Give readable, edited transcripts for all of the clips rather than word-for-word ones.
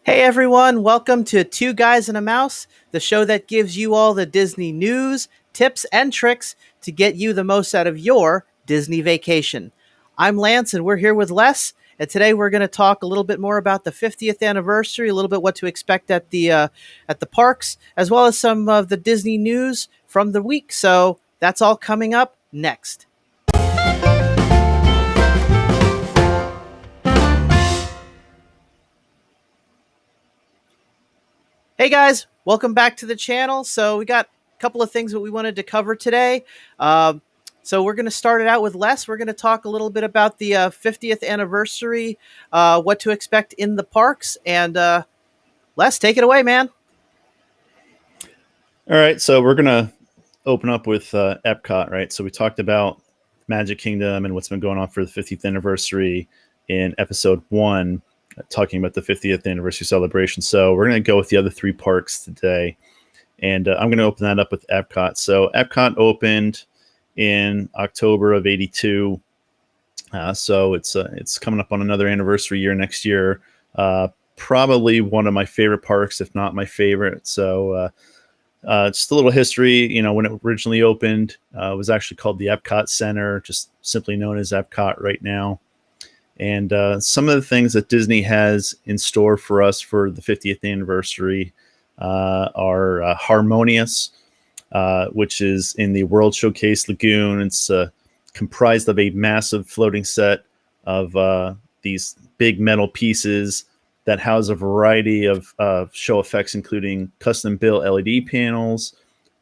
Hey everyone, welcome to Two Guys and a Mouse, the show that gives you all the Disney news, tips, and tricks to get you the most out of your Disney vacation. I'm Lance and we're here with Les, and today we're going to talk a little bit more about the 50th anniversary, a little bit what to expect at the parks, as well as some of the Disney news from the week. So that's all coming up next. Hey guys, welcome back to the channel. So we got a couple of things that we wanted to cover today. So we're going to start it out with Les. We're going to talk a little bit about the 50th anniversary, what to expect in the parks. And Les, take it away, man. All right, so we're going to open up with Epcot, right? So we talked about Magic Kingdom and what's been going on for the 50th anniversary in episode 1, talking about the 50th anniversary celebration. So we're going to go with the other 3 parks today, and I'm going to open that up with Epcot. So Epcot opened in October of '82, so it's coming up on another anniversary year next year. Probably one of my favorite parks, if not my favorite. So just a little history. You know, when it originally opened, it was actually called the Epcot Center, just simply known as Epcot right now. And some of the things that Disney has in store for us for the 50th anniversary are Harmonious, which is in the World Showcase Lagoon. It's comprised of a massive floating set of these big metal pieces that house a variety of show effects, including custom-built LED panels,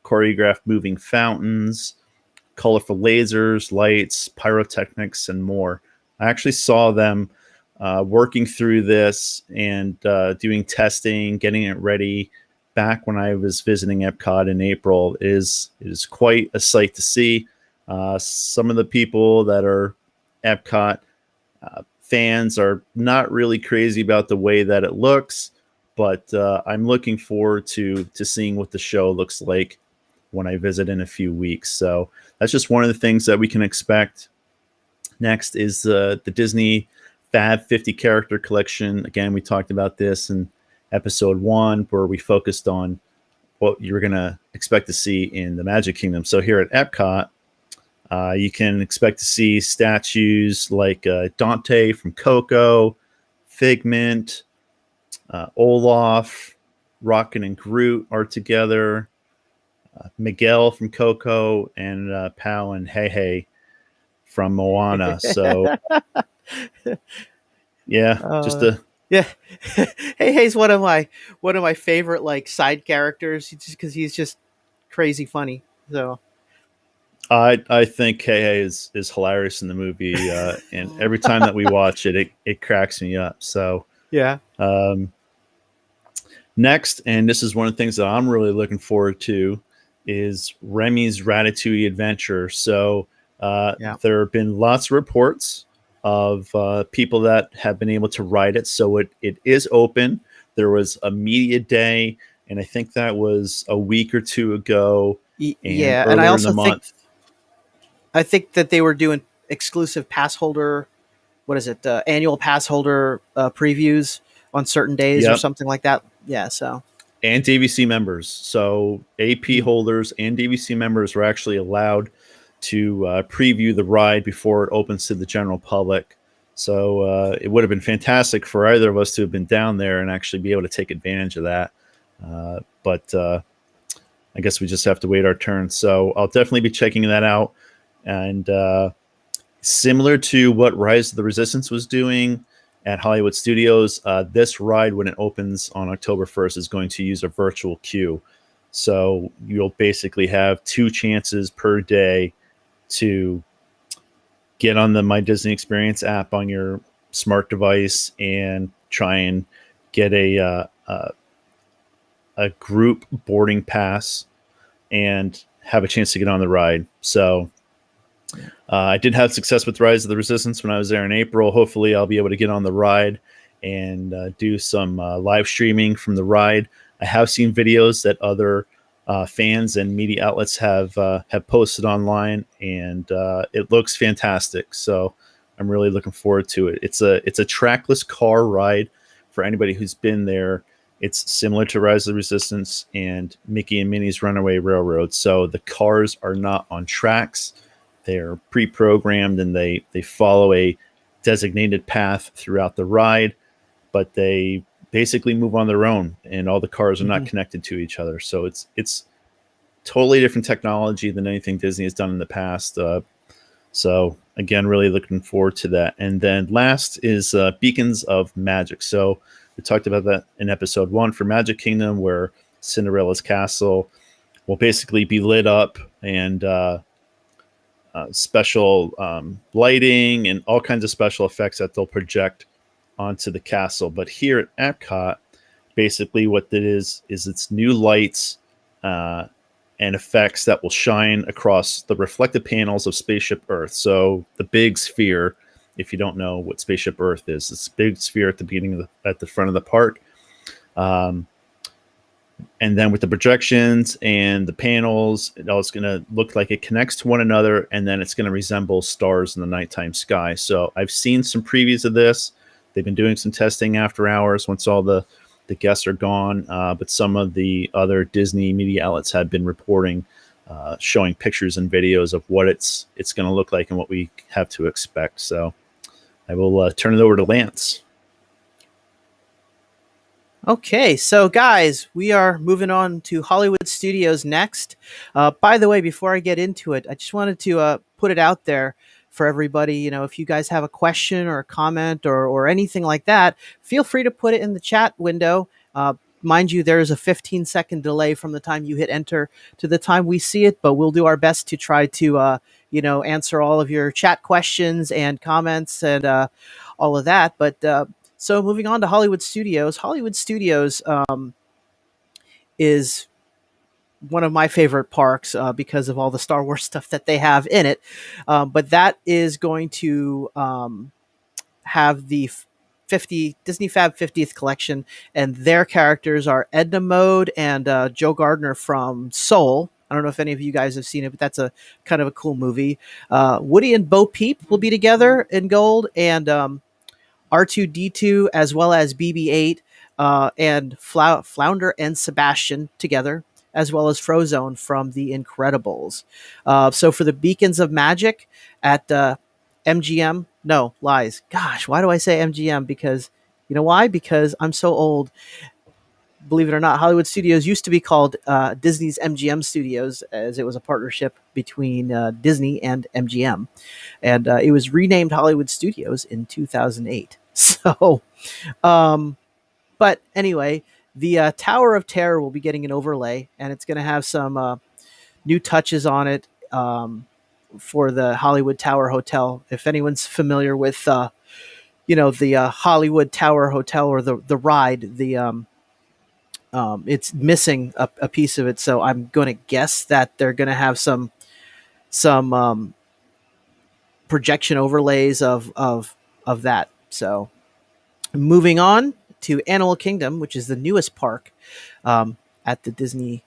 choreographed moving fountains, colorful lasers, lights, pyrotechnics, and more. I actually saw them working through this and doing testing, getting it ready back when I was visiting Epcot in April. It is quite a sight to see. Some of the people that are Epcot fans are not really crazy about the way that it looks, but I'm looking forward to seeing what the show looks like when I visit in a few weeks. So that's just one of the things that we can expect. Next is the Disney Fab 50 character collection. Again, we talked about this in episode 1, where we focused on what you're going to expect to see in the Magic Kingdom. So here at Epcot, you can expect to see statues like Dante from Coco, Figment, Olaf, Rocket and Groot are together, Miguel from Coco, and Pau and Hey from Moana. So yeah, yeah. Hey's one of my favorite like side characters, just because he's just crazy funny. So I think Hey is hilarious in the movie, and every time that we watch it, it cracks me up. So yeah. Next, and this is one of the things that I'm really looking forward to, is Remy's Ratatouille adventure. So there have been lots of reports of people that have been able to ride it. So it is open. There was a media day, and I think that was a week or 2 ago. Yeah, and I also think that they were doing exclusive pass holder, annual pass holder previews on certain days or something like that. Yeah, so. And DVC members. So AP holders and DVC members were actually allowed to preview the ride before it opens to the general public. So it would have been fantastic for either of us to have been down there and actually be able to take advantage of that. But I guess we just have to wait our turn. So I'll definitely be checking that out. And similar to what Rise of the Resistance was doing at Hollywood Studios, this ride, when it opens on October 1st, is going to use a virtual queue. So you'll basically have 2 chances per day to get on the My Disney Experience app on your smart device and try and get a group boarding pass and have a chance to get on the ride. So I did have success with Rise of the Resistance when I was there in April. Hopefully I'll be able to get on the ride and do some live streaming from the ride. I have seen videos that other fans and media outlets have posted online, and it looks fantastic. So I'm really looking forward to it. It's a trackless car ride for anybody who's been there, it's similar to Rise of the Resistance and Mickey and Minnie's Runaway Railroad. So the cars are not on tracks; they're pre-programmed and they follow a designated path throughout the ride, but they basically move on their own, and all the cars are not Mhm. connected to each other. So it's totally different technology than anything Disney has done in the past. So again, really looking forward to that. And then last is Beacons of Magic. So we talked about that in episode 1 for Magic Kingdom, where Cinderella's castle will basically be lit up, and special lighting and all kinds of special effects that they'll project onto the castle. But here at Epcot, basically what it is it's new lights uh, and effects that will shine across the reflective panels of Spaceship Earth. So the big sphere, if you don't know what Spaceship Earth is, it's a big sphere at the beginning of at the front of the park. Um, and then with the projections and the panels, it's going to look like it connects to one another, and then it's going to resemble stars in the nighttime sky. So I've seen some previews of this. They've been doing some testing after hours once all the guests are gone, but some of the other Disney media outlets have been reporting, showing pictures and videos of what it's going to look like and what we have to expect. So I will turn it over to Lance. Okay, so guys, we are moving on to Hollywood Studios next. By the way, before I get into it, I just wanted to put it out there for everybody. You know, if you guys have a question or a comment or anything like that, feel free to put it in the chat window. Mind you, there is a 15-second delay from the time you hit enter to the time we see it, but we'll do our best to try to, answer all of your chat questions and comments and all of that. But so moving on to Hollywood Studios. Hollywood Studios is one of my favorite parks because of all the Star Wars stuff that they have in it. But that is going to have the 50 Disney Fab 50th collection, and their characters are Edna Mode and Joe Gardner from Soul. I don't know if any of you guys have seen it, but that's a kind of a cool movie. Woody and Bo Peep will be together in gold, and R2D2 as well as BB-8 and Flounder and Sebastian together, as well as Frozone from The Incredibles. So for the Beacons of Magic at MGM, no, lies. Gosh, why do I say MGM? Because, you know why? Because I'm so old. Believe it or not, Hollywood Studios used to be called Disney's MGM Studios, as it was a partnership between Disney and MGM. And it was renamed Hollywood Studios in 2008. So, but anyway, the Tower of Terror will be getting an overlay, and it's going to have some new touches on it for the Hollywood Tower Hotel. If anyone's familiar with, the Hollywood Tower Hotel or the ride, it's missing a piece of it. So I'm going to guess that they're going to have some projection overlays of that. So moving on to Animal Kingdom, which is the newest park at the Disney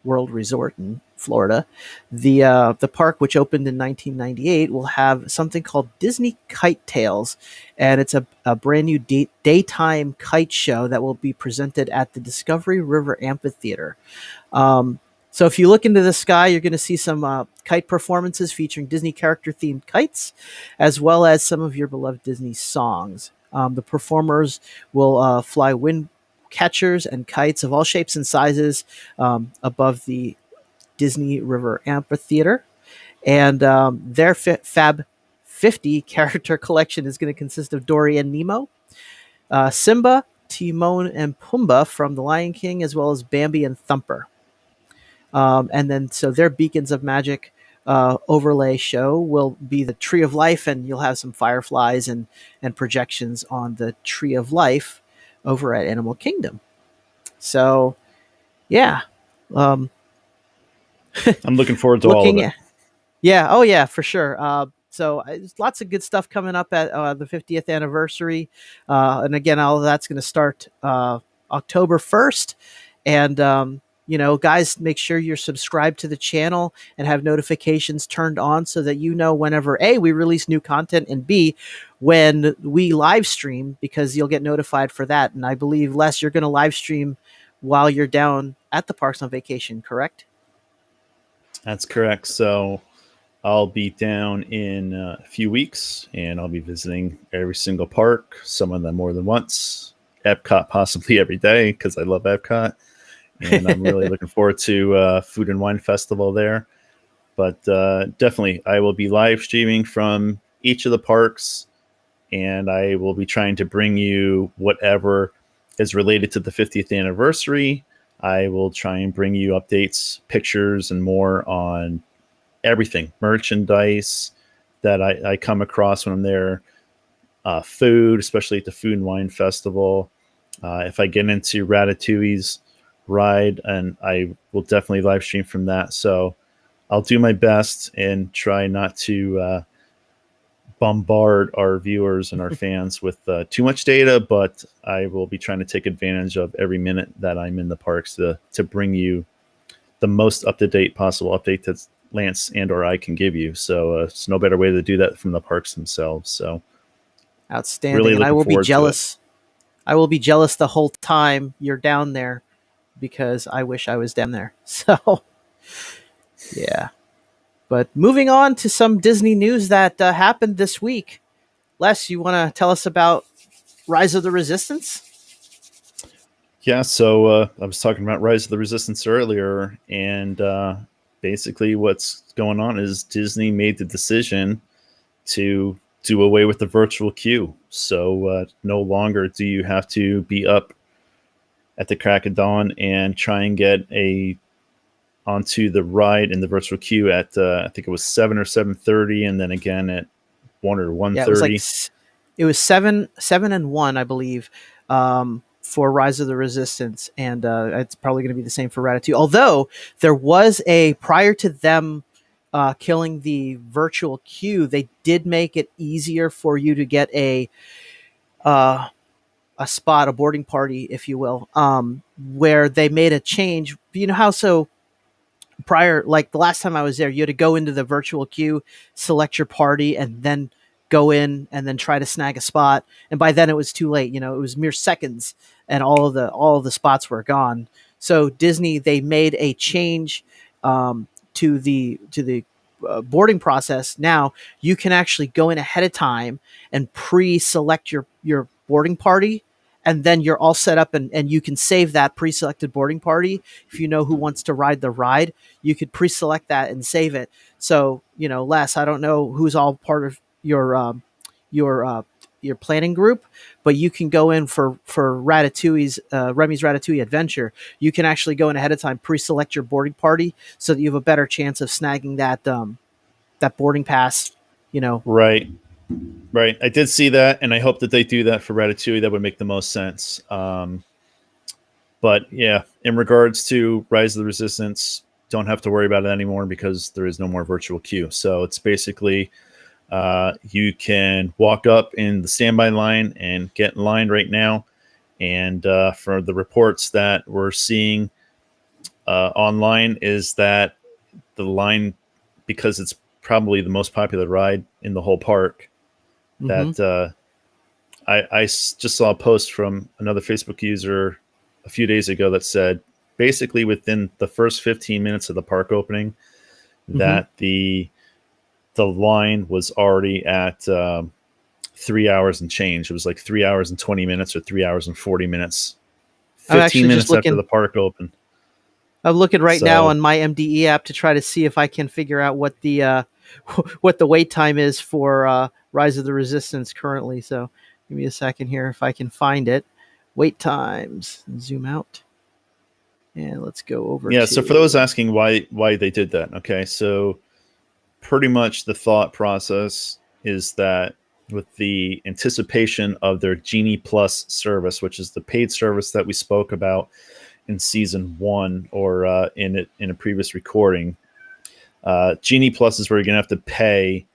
World Resort in Florida. The park, which opened in 1998, will have something called Disney Kite Tales, and it's a brand new daytime kite show that will be presented at the Discovery River Amphitheater. So if you look into the sky, you're going to see some kite performances featuring Disney character-themed kites, as well as some of your beloved Disney songs. The performers will fly wind catchers and kites of all shapes and sizes above the Disney River Amphitheater. And their Fab 50 character collection is going to consist of Dory and Nemo, Simba, Timon and Pumbaa from The Lion King, as well as Bambi and Thumper. And then, so their Beacons of Magic overlay show will be the Tree of Life, and you'll have some fireflies and projections on the Tree of Life over at Animal Kingdom. So, yeah. I'm looking forward to all of Looking it. at, yeah, oh yeah, for sure. So there's lots of good stuff coming up at the 50th anniversary, and again, all of that's going to start October 1st, and Guys, make sure you're subscribed to the channel and have notifications turned on so that whenever A, we release new content, and B, when we live stream, because you'll get notified for that. And I believe, Les, you're going to live stream while you're down at the parks on vacation, correct? That's correct. So I'll be down in a few weeks, and I'll be visiting every single park, some of them more than once. Epcot possibly every day, because I love Epcot. And I'm really looking forward to Food and Wine Festival there. But definitely, I will be live streaming from each of the parks, and I will be trying to bring you whatever is related to the 50th anniversary. I will try and bring you updates, pictures, and more on everything, merchandise that I come across when I'm there, food, especially at the Food and Wine Festival. If I get into Ratatouille's ride, and I will definitely live stream from that. So I'll do my best and try not to bombard our viewers and our fans with too much data, but I will be trying to take advantage of every minute that I'm in the parks to bring you the most up-to-date possible update that Lance and or I can give you. So it's no better way to do that from the parks themselves. So Outstanding. really And I looking will be forward to it. jealous. I will be jealous the whole time you're down there, because I wish I was down there. So, yeah. But moving on to some Disney news that happened this week. Les, you want to tell us about Rise of the Resistance? Yeah, so I was talking about Rise of the Resistance earlier, and basically what's going on is Disney made the decision to do away with the virtual queue. So no longer do you have to be up at the crack of dawn and try and get onto the ride in the virtual queue at I think it was 7 or 7:30, and then again at 1 or 1:30. Yeah, it was 7 and 1, I believe, for Rise of the Resistance, and it's probably going to be the same for Ratatouille. Although there was prior to them killing the virtual queue, they did make it easier for you to get a spot, a boarding party, if you will, where they made a change. You know how prior, like the last time I was there, you had to go into the virtual queue, select your party, and then go in and then try to snag a spot. And by then it was too late. It was mere seconds, and all of the spots were gone. So Disney, they made a change to the boarding process. Now you can actually go in ahead of time and pre-select your boarding party, and then you're all set up, and you can save that pre-selected boarding party. If you know who wants to ride the ride, you could pre-select that and save it. So, Les, I don't know who's all part of your planning group, but you can go in for Ratatouille's Remy's Ratatouille Adventure. You can actually go in ahead of time, pre-select your boarding party, so that you have a better chance of snagging that boarding pass. Right. I did see that, and I hope that they do that for Ratatouille. That would make the most sense. But yeah, in regards to Rise of the Resistance, don't have to worry about it anymore because there is no more virtual queue. So it's basically you can walk up in the standby line and get in line right now. And for the reports that we're seeing online is that the line, because it's probably the most popular ride in the whole park, that I just saw a post from another Facebook user a few days ago that said basically within the first 15 minutes of the park opening that the line was already at 3 hours and change. It was like 3 hours and 20 minutes or 3 hours and 40 minutes. 15 minutes after the park opened. I'm looking right now on my MDE app to try to see if I can figure out what the wait time is for Rise of the Resistance currently. So give me a second here if I can find it. Wait times. Zoom out. And let's go over to... So for those asking why they did that, okay, so pretty much the thought process is that with the anticipation of their Genie Plus service, which is the paid service that we spoke about in season 1 or in a previous recording, Genie Plus is where you're going to have to pay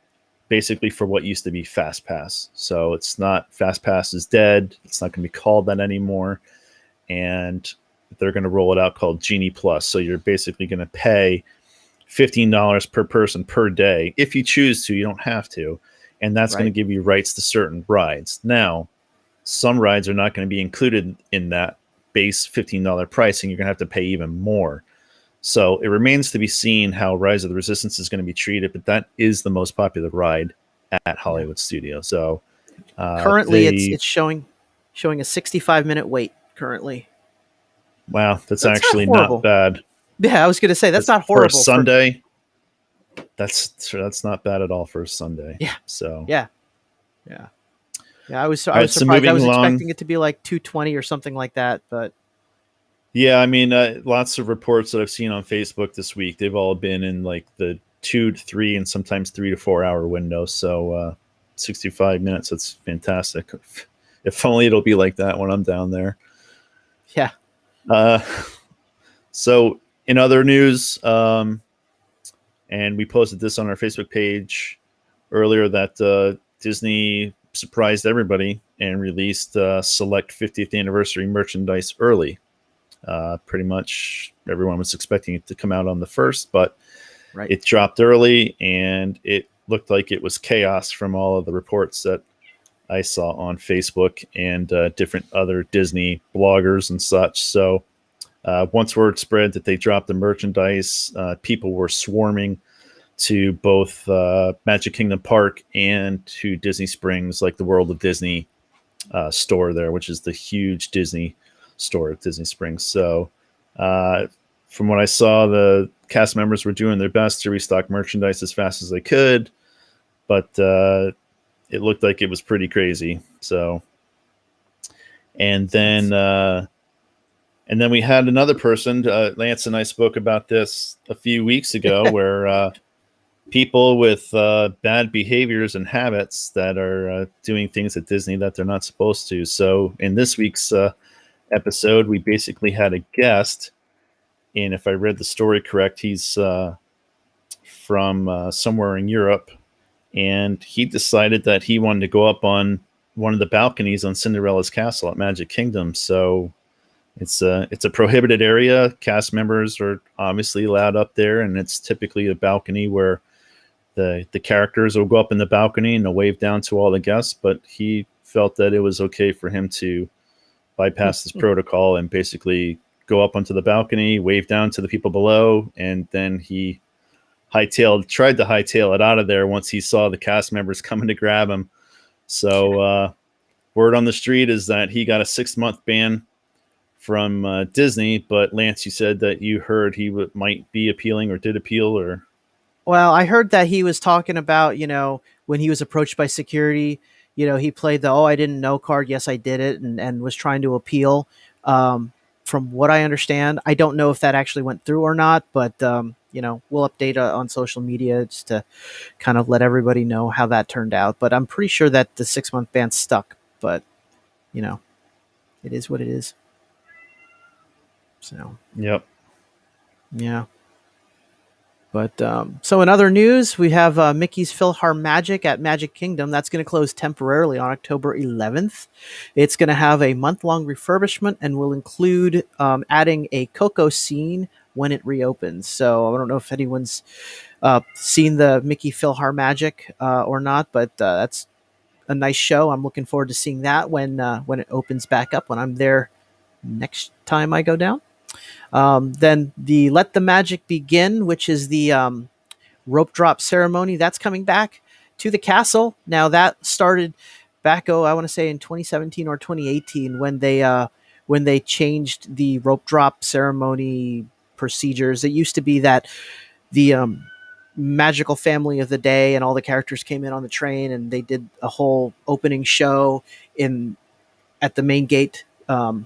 basically for what used to be Fast Pass. So it's not, Fast Pass is dead. It's not going to be called that anymore. And they're going to roll it out called Genie Plus. So you're basically going to pay $15 per person per day if you choose to. You don't have to, and that's going to Right. give you rights to certain rides. Now, some rides are not going to be included in that base $15 pricing. You're going to have to pay even more. So it remains to be seen how Rise of the Resistance is going to be treated, but that is the most popular ride at Yeah. Hollywood Studios. So Currently, they it's showing a 65-minute wait currently. wow, that's That's not actually not horrible. bad. Yeah, I was going to say that's That's not for a horrible for. Sunday. That's not bad at all for a Sunday. Yeah, So yeah, yeah, yeah. all I was right, so surprised. I moving was along. expecting it to be like 220 or something like that, but Yeah, I mean, lots of reports that I've seen on Facebook this week, they've all been in like the 2 to 3 and sometimes 3 to 4 hour window. So 65 minutes, that's fantastic. If only it'll be like that when I'm down there. yeah. Uh, so in other news, and we posted this on our Facebook page earlier that Disney surprised everybody and released select 50th anniversary merchandise early. Pretty much everyone was expecting it to come out on the 1st, but Right. it dropped early and it looked like it was chaos from all of the reports that I saw on Facebook and different other Disney bloggers and such. So once word spread that they dropped the merchandise, people were swarming to both Magic Kingdom Park and to Disney Springs, like the World of Disney store there, which is the huge Disney store at Disney Springs. So, from what I saw, the cast members were doing their best to restock merchandise as fast as they could, but it looked like it was pretty crazy. So, and then we had another person. Lance and I spoke about this a few weeks ago, where people with bad behaviors and habits that are doing things at Disney that they're not supposed to. So in this week's episode, we basically had a guest, and if I read the story correct, he's from somewhere in Europe, and he decided that he wanted to go up on one of the balconies on Cinderella's castle at Magic Kingdom. So it's a prohibited area. Cast members are obviously allowed up there, and it's typically a balcony where the characters will go up in the balcony and they'll wave down to all the guests. But he felt that it was okay for him to bypass this protocol and basically go up onto the balcony, wave down to the people below, and then he tried to hightail it out of there once he saw the cast members coming to grab him. So word on the street is that he got a 6-month ban from Disney. But Lance, you said that you heard he might be appealing or did appeal, or Well, I heard that he was talking about, when he was approached by security, he played the, oh, I didn't know card. Yes, I did it. And was trying to appeal. From what I understand, I don't know if that actually went through or not, but, we'll update on social media just to kind of let everybody know how that turned out. But I'm pretty sure that the 6-month ban stuck, but, you know, it is what it is. So, yep. yeah. But so in other news, we have Mickey's PhilharMagic at Magic Kingdom. That's going to close temporarily on October 11th. It's going to have a month-long refurbishment and will include adding a Coco scene when it reopens. So I don't know if anyone's seen the Mickey PhilharMagic or not, but that's a nice show. I'm looking forward to seeing that when it opens back up, when I'm there next time I go down. Then the Let the Magic Begin, which is the rope drop ceremony, that's coming back to the castle. Now that started back, I want to say in 2017 or 2018 when they changed the rope drop ceremony procedures. It used to be that the magical family of the day and all the characters came in on the train and they did a whole opening show in at the main gate to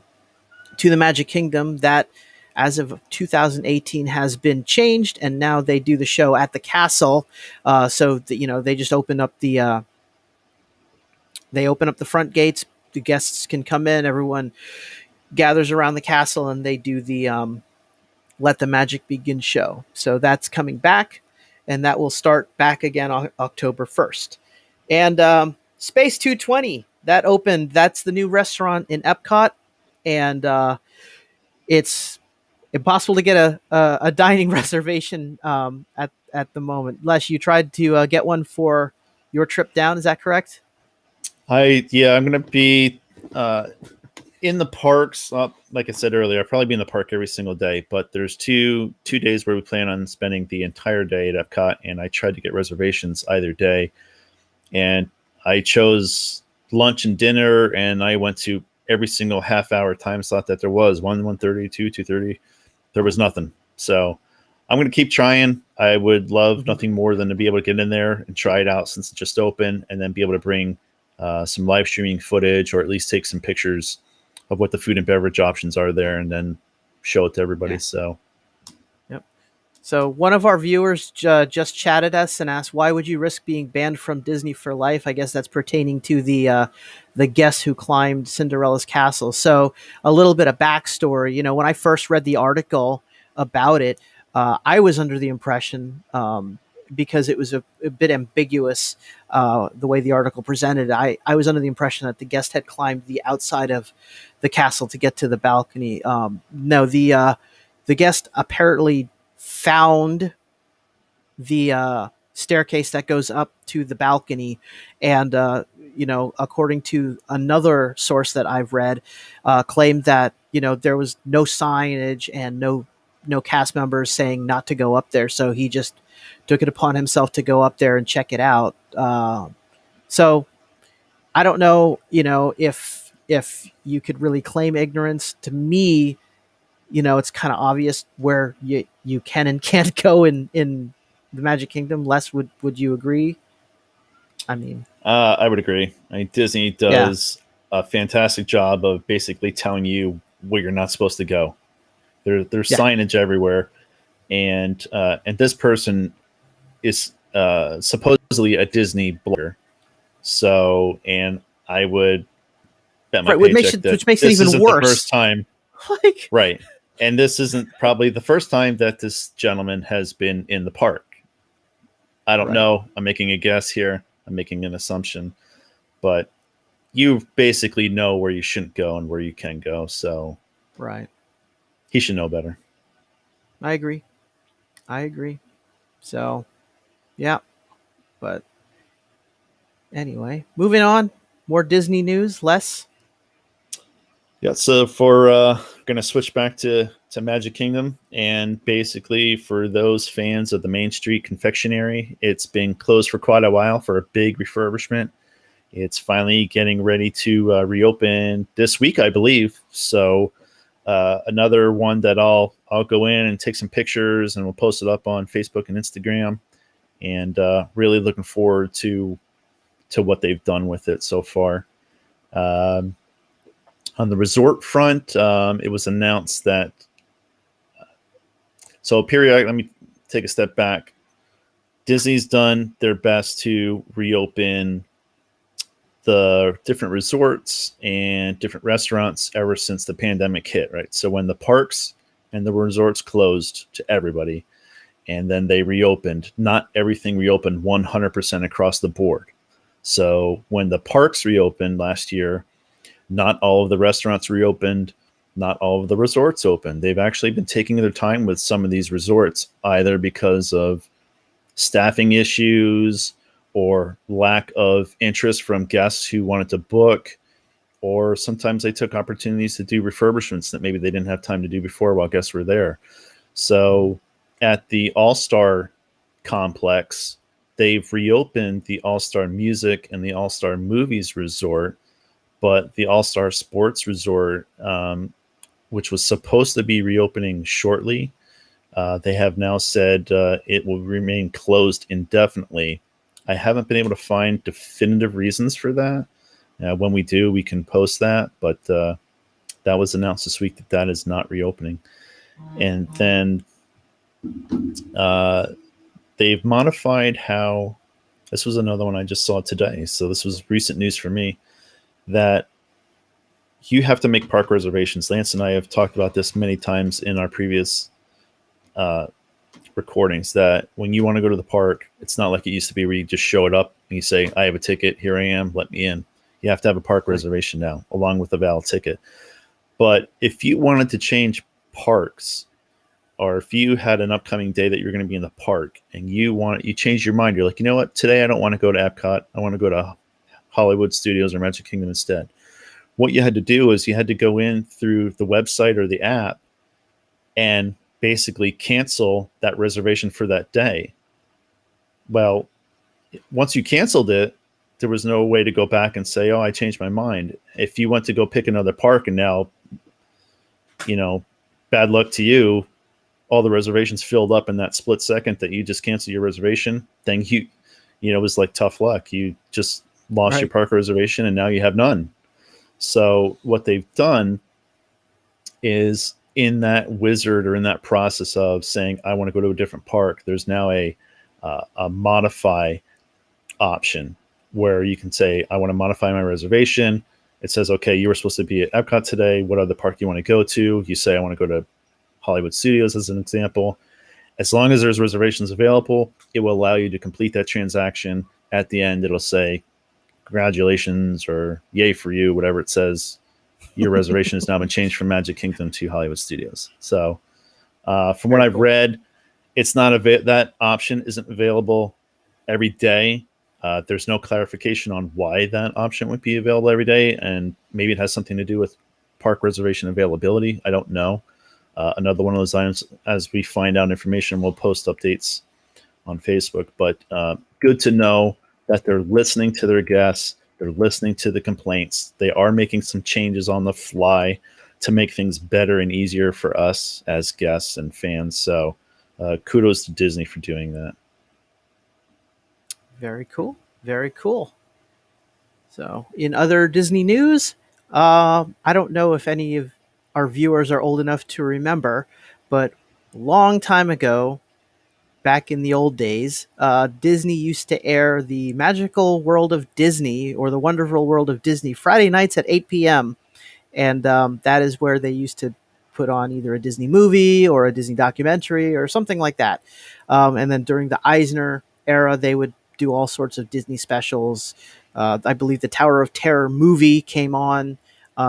the Magic Kingdom. That, as of 2018, has been changed, and now they do the show at the castle. So they just open up the front gates. The guests can come in. Everyone gathers around the castle, and they do the Let the Magic Begin show. So that's coming back, and that will start back again on October 1st. And Space 220 that opened. That's the new restaurant in Epcot, and it's impossible to get a dining reservation at the moment. Les, you tried to get one for your trip down. Is that correct? I'm gonna be in the parks. Like I said earlier, I'll probably be in the park every single day. But there's two days where we plan on spending the entire day at Epcot, and I tried to get reservations either day, and I chose lunch and dinner, and I went to every single half hour time slot that there was 1:30, 2:30. There was nothing. So I'm going to keep trying. I would love nothing more than to be able to get in there and try it out since it's just open, and then be able to bring some live streaming footage, or at least take some pictures of what the food and beverage options are there, and then show it to everybody. Yeah. So, Yep. So one of our viewers just chatted us and asked, "Why would you risk being banned from Disney for life?" I guess that's pertaining to the guest who climbed Cinderella's castle. So a little bit of backstory. When I first read the article about it, I was under the impression, because it was a bit ambiguous, the way the article presented. I was under the impression that the guest had climbed the outside of the castle to get to the balcony. No, the guest apparently found the staircase that goes up to the balcony, and according to another source that I've read, claimed that there was no signage and no cast members saying not to go up there, so he just took it upon himself to go up there and check it out. So I don't know, if you could really claim ignorance. To me, it's kind of obvious where you can and can't go in the Magic Kingdom. Les, would you agree? I mean, I would agree. Disney does a fantastic job of basically telling you where you're not supposed to go. There's signage everywhere, and this person is supposedly a Disney blogger. So, and I would bet my paycheck which makes it this even isn't worse. the first time, like, right? And this isn't probably the first time that this gentleman has been in the park. I don't know. I'm making a guess here. I'm making an assumption, but you basically know where you shouldn't go and where you can go. So, right. He should know better. I agree. So, yeah. But anyway, moving on. More Disney news. Less. Yeah. So for going to switch back to Magic Kingdom, and basically for those fans of the Main Street Confectionery, it's been closed for quite a while for a big refurbishment. It's finally getting ready to reopen this week, I believe. So another one that I'll go in and take some pictures, and we'll post it up on Facebook and Instagram. And really looking forward to what they've done with it so far. On the resort front, it was announced that. Let me take a step back. Disney's done their best to reopen the different resorts and different restaurants ever since the pandemic hit, right? So when the parks and the resorts closed to everybody, and then they reopened, not everything reopened 100% across the board. So when the parks reopened last year, not all of the restaurants reopened, not all of the resorts opened. They've actually been taking their time with some of these resorts, either because of staffing issues or lack of interest from guests who wanted to book, or sometimes they took opportunities to do refurbishments that maybe they didn't have time to do before while guests were there. So at the All-Star complex, they've reopened the All-Star Music and the All-Star Movies Resort, but the All-Star Sports Resort, which was supposed to be reopening shortly, they have now said it will remain closed indefinitely. I haven't been able to find definitive reasons for that. When we do, we can post that, but that was announced this week that is not reopening. And then they've modified how, this was another one I just saw today, so this was recent news for me, that you have to make park reservations. Lance and I have talked about this many times in our previous recordings, that when you want to go to the park, it's not like it used to be where you just show it up and you say, I have a ticket, here I am, let me in. You have to have a park reservation now, along with a valid ticket. But if you wanted to change parks, or if you had an upcoming day that you're going to be in the park and you change your mind, you're like, you know what, today I don't want to go to Epcot. I want to go to Hollywood Studios or Magic Kingdom instead. What you had to do is you had to go in through the website or the app and basically cancel that reservation for that day. Well, once you canceled it, there was no way to go back and say, oh, I changed my mind. If you went to go pick another park and now, bad luck to you, all the reservations filled up in that split second that you just canceled your reservation, then it was like tough luck. You just lost your Right. park reservation and now you have none. So what they've done is in that wizard or in that process of saying, I want to go to a different park, there's now a modify option where you can say, I want to modify my reservation. It says, okay, you were supposed to be at Epcot today. What other park do you want to go to? You say, I want to go to Hollywood Studios as an example. As long as there's reservations available, it will allow you to complete that transaction. At the end, it'll say, congratulations or yay for you, whatever it says. Your reservation has now been changed from Magic Kingdom to Hollywood Studios. So from what I've read, it's not that option isn't available every day. There's no clarification on why that option would be available every day, and maybe it has something to do with park reservation availability. I don't know. Another one of those items, as we find out information, we'll post updates on Facebook. But good to know that they're listening to their guests. They're listening to the complaints. They are making some changes on the fly to make things better and easier for us as guests and fans. So kudos to Disney for doing that. Very cool. Very cool. So, in other Disney news, I don't know if any of our viewers are old enough to remember, but a long time ago, back in the old days, Disney used to air the Magical World of Disney or the Wonderful World of Disney Friday nights at 8 p.m. And that is where they used to put on either a Disney movie or a Disney documentary or something like that. And then during the Eisner era, they would do all sorts of Disney specials. I believe the Tower of Terror movie came on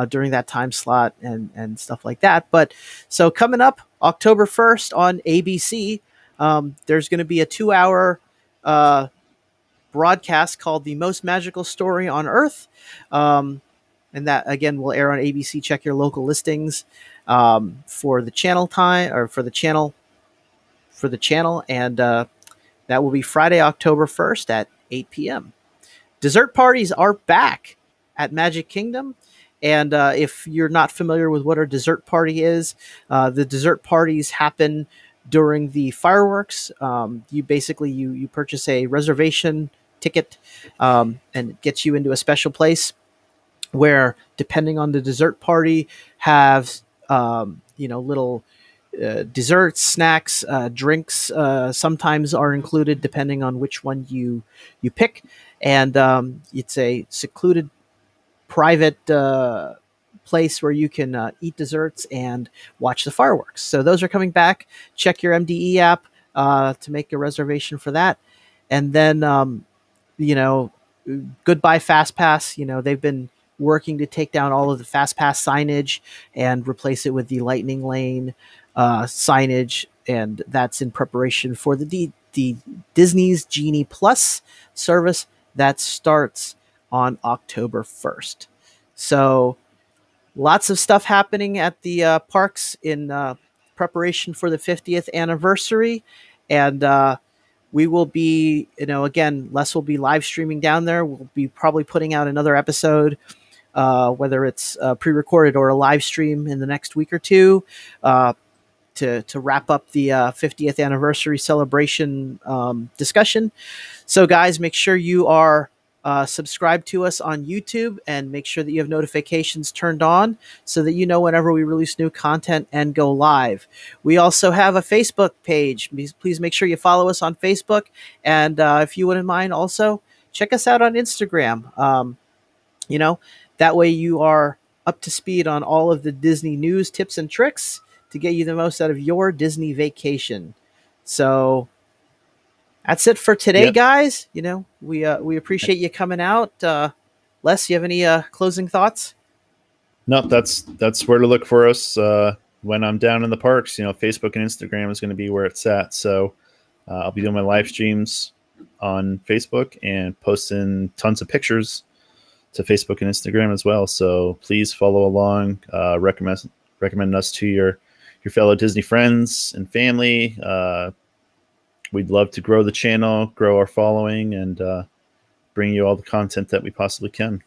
during that time slot and stuff like that. But so coming up October 1st on ABC, there's going to be a 2-hour broadcast called The Most Magical Story on Earth. And that again will air on ABC. Check your local listings for the channel time or for the channel, and that will be Friday, October 1st at 8 p.m. Dessert parties are back at Magic Kingdom. And if you're not familiar with what a dessert party is, the dessert parties happen during the fireworks. You basically you purchase a reservation ticket, and it gets you into a special place where, depending on the dessert party, have little desserts, snacks, drinks. Sometimes are included depending on which one you pick, and it's a secluded, private place where you can eat desserts and watch the fireworks. So those are coming back. Check your MDE app to make a reservation for that, and then goodbye Fast Pass. They've been working to take down all of the Fast Pass signage and replace it with the Lightning Lane signage, and that's in preparation for the Disney's Genie Plus service that starts on October 1st. So lots of stuff happening at the parks in preparation for the 50th anniversary, and we will be, again, Les will be live streaming down there. We'll be probably putting out another episode, whether it's pre-recorded or a live stream in the next week or two, to wrap up the 50th anniversary celebration discussion. So, guys, make sure you are subscribed to us on YouTube, and make sure that you have notifications turned on so that you know whenever we release new content and go live. We also have a Facebook page. Please make sure you follow us on Facebook, and if you wouldn't mind, also check us out on Instagram. That way you are up to speed on all of the Disney news, tips, and tricks to get you the most out of your Disney vacation. So that's it for today, Yep. guys. We appreciate you coming out. Les, you have any closing thoughts? No, that's where to look for us. when I'm down in the parks, Facebook and Instagram is going to be where it's at. So I'll be doing my live streams on Facebook and posting tons of pictures to Facebook and Instagram as well. So please follow along. Recommend us to your fellow Disney friends and family. We'd love to grow the channel, grow our following, and bring you all the content that we possibly can.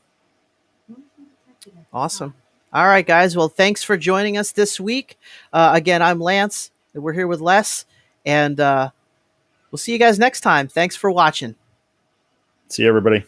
Awesome. All right, guys. Well, thanks for joining us this week. Again, I'm Lance. We're here with Les, and we'll see you guys next time. Thanks for watching. See you, everybody.